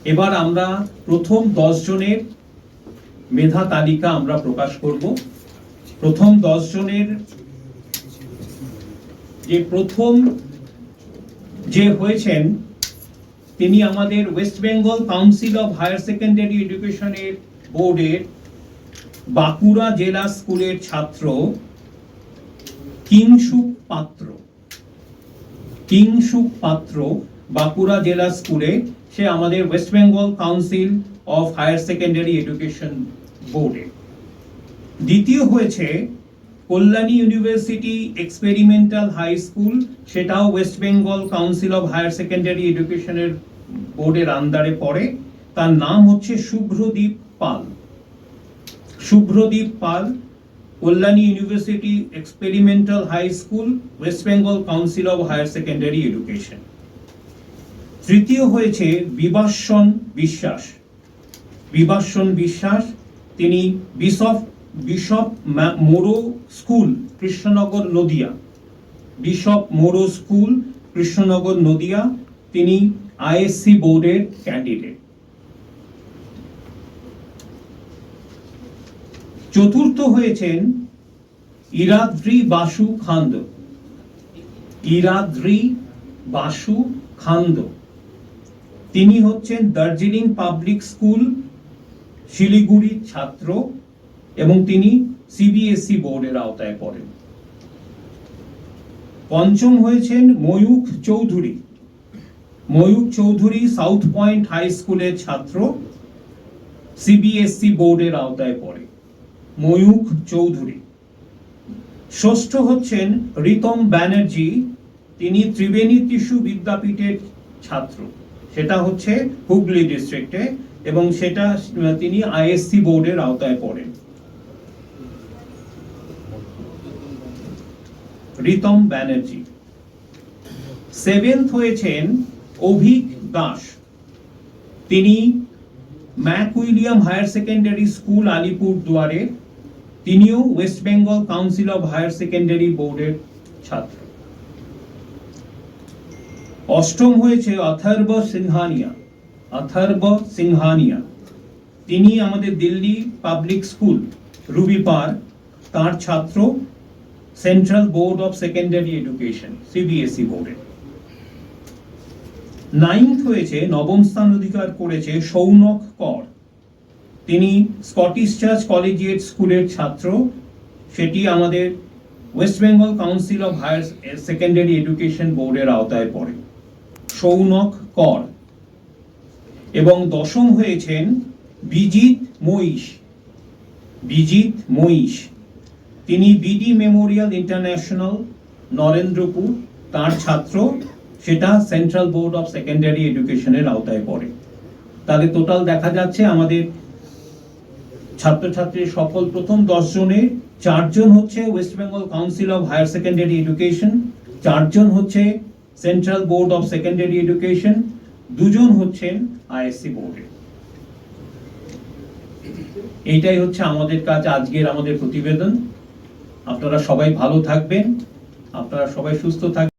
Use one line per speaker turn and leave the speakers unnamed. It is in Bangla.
এবার আমরা প্রথম 10 জনের মেধা তালিকা আমরা প্রকাশ করব। প্রথম 10 জনের প্রথম যে হয়েছেন তিনি আমাদের West Bengal Council of Higher Secondary এডুকেশনের বোর্ডের বাঁকুড়া জেলা স্কুলের ছাত্র কিংসুক পাত্র। কিংসুক পাত্র বাঁকুড়া জেলা স্কুলে, সে আমাদের West Bengal Council of Higher Secondary Education বোর্ডে। দ্বিতীয় হয়েছে Kalyani University Experimental High School, সেটাও West Bengal Council of Higher Secondary এডুকেশনের বোর্ডের আন্ডারে পড়ে। তার নাম হচ্ছে Shubhradeep Pal. Shubhradeep Pal, Kalyani University Experimental High School, West Bengal Council of Higher Secondary Education. তৃতীয় হয়েছে বিভাসন বিশ্বাস। বিভাসন বিশ্বাস, তিনি Bishop Morrow school, Krishnanagar, Nadia. Bishop Morrow school, Krishnanagar, Nadia. তিনি আইএসসি বোর্ডের ক্যান্ডিডেট। চতুর্থ হয়েছেন ইরাদ্রি বাসু খান্দ। ইরাদ্রি বাসু খান্দ, তিনি হচ্ছেন দার্জিলিং পাবলিক স্কুল, শিলিগুড়ির ছাত্র এবং তিনি সিবিএসই বোর্ডের আওতায় পড়েন। পঞ্চম হয়েছেন Mayukh Chowdhury. Mayukh Chowdhury South Point High স্কুলের ছাত্র, সিবিএসই বোর্ডের আওতায় পড়ে। ময়ূখ চৌধুরী। ষষ্ঠ হচ্ছেন রিতম ব্যানার্জি, তিনি ত্রিবেণী টিস্যু বিদ্যাপীঠের ছাত্র, সেটা হচ্ছে হুগলি ডিস্ট্রিক্টে এবং সেটা তিনি আইএসসি বোর্ডের আওতায় পড়েন। রিতম ব্যানার্জি। সেভেন্থ হয়েছেন অভিক দাস, তিনি Mac William higher secondary school, আলিপুরদুয়ারে। তিনিও West Bengal Council of Higher Secondary বোর্ডের ছাত্র। অষ্টম হয়েছে অথর্ব সিংহানিয়া। অথর্ব সিংহানিয়া, তিনি আমাদের Delhi public school, Ruby park, তার ছাত্র, central Board of Secondary education, CBSE বোর্ডে। নাইন্থ হয়েছে, নবম স্থান অধিকার করেছে সৌনক কর, তিনি স্কটিশ চার্চ কলেজিয়েট স্কুলের ছাত্র, সেটি আমাদের West Bengal Council of Higher Secondary Education বোর্ডের আওতায় পড়ে। সৌনক কর। এবং দশম হয়েছেন বিজিত মহিষ। বিজিত মহিষ, তিনি বিডি মেমোরিয়াল ইন্টারন্যাশনাল, নরেন্দ্রপুর, তার ছাত্র, সেটা সেন্ট্রাল বোর্ড অফ সেকেন্ডারি এডুকেশনের আওতায় পড়ে। তাহলে টোটাল দেখা যাচ্ছে আমাদের ছাত্রছাত্রীর সফল প্রথম 10 জনের 4 জন হচ্ছে West Bengal Council of Higher Secondary Education, 4 জন হচ্ছে Central Board of Secondary Education, 2 জন হচ্ছেন আইএসসি বোর্ডে। এইটাই হচ্ছে আমাদের কাজ, আজকের আমাদের প্রতিবেদন। আপনারা সবাই ভালো থাকবেন, আপনারা সবাই সুস্থ থাকবেন।